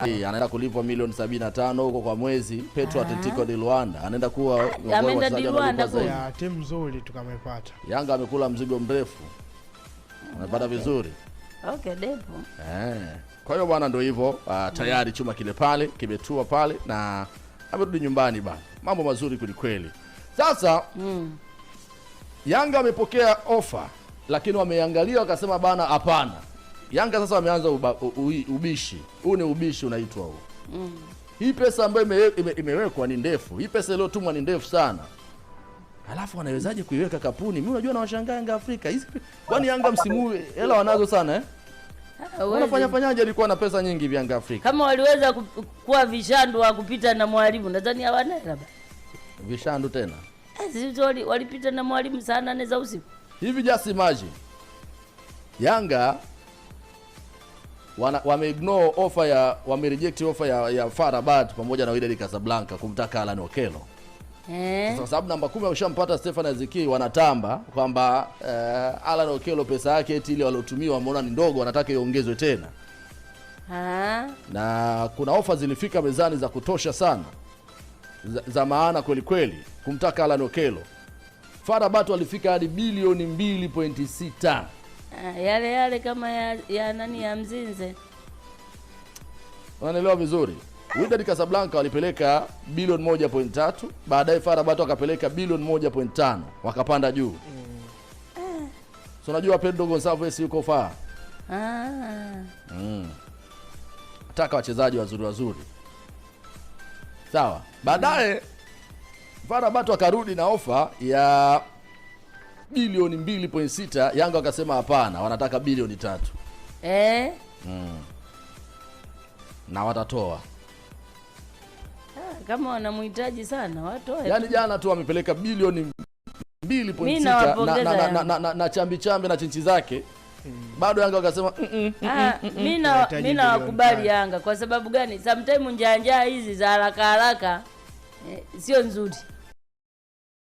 anaenda kulipwa milioni 75 huko kwa mwezi. Petro Atletico de Luanda anaenda kuwa ameenda di Luanda kwa timu nzuri tukamepata. Yanga amekula mzigo mrefu. Amepata vizuri. Okay, Depo. Kwa hiyo bwana ndio hivyo, tayari chuma kile pale kimetua pale na amerudi nyumbani bwana. Mambo mazuri kweli. Sasa Yanga amepokea ofa, lakini wameangalia wakasema bana hapana. Yanga sasa wameanza ubishi. Huu ni ubishi unaitwa huu. Hii pesa ambayo imewekwa ni ndefu. Hii pesa iliyotumwa ni ndefu sana. Alafu wanawezaje kuiweka kapuni? Mimi unajua na washangaa Yanga Afrika. Hizi kwani Yanga msimu hela wanazo sana Wanafanya alikuwa na pesa nyingi vya Yanga Afrika. Kama waliweza kuwa vishandu wa kupita na mwalimu, nadhani hawana hela ba. Vishandu tena. Sisi walipita na mwalimu saa 8 za usiku. Hivi just imagine. Yanga wameignore offer wamereject offer ya FAR Rabat pamoja na Wydad Casablanca kumtaka Alan Okello. Kwa sababu namba 10 wameshampata Stefan Aziki, wanatamba kwamba Alan Okello pesa yake eti ile waliotumiwa wameona ni ndogo, wanataka iongezwe tena. Na kuna ofa zilifika mezani za kutosha sana. Za maana kweli kumtaka Alan Okello. FAR Rabat walifika hadi bilioni 2.6. Yale kama ya nani ya Mzinze. Unaelewa vizuri. Wydad Casablanca walipeleka bilioni 1.3, baadaye FAR Rabat wakapeleka bilioni 1.5, wakapanda juu. So unajua Pedro Gonçalves yuko FAR. Nataka wachezaji wazuri. Sawa. Baadaye FAR Rabat wakarudi na ofa ya bilioni 2.6, Yanga wakasema hapana, wanataka bilioni 3. Na watatoa. Kama wanamhitaji sana watoe. Yaani jana tu wamepeleka bilioni 2.6 na chambi na chinchi zake. Bado Yanga wakasema mimi nakubali Yanga. Kwa sababu gani? Sometimes njanja hizi za haraka sio nzuri.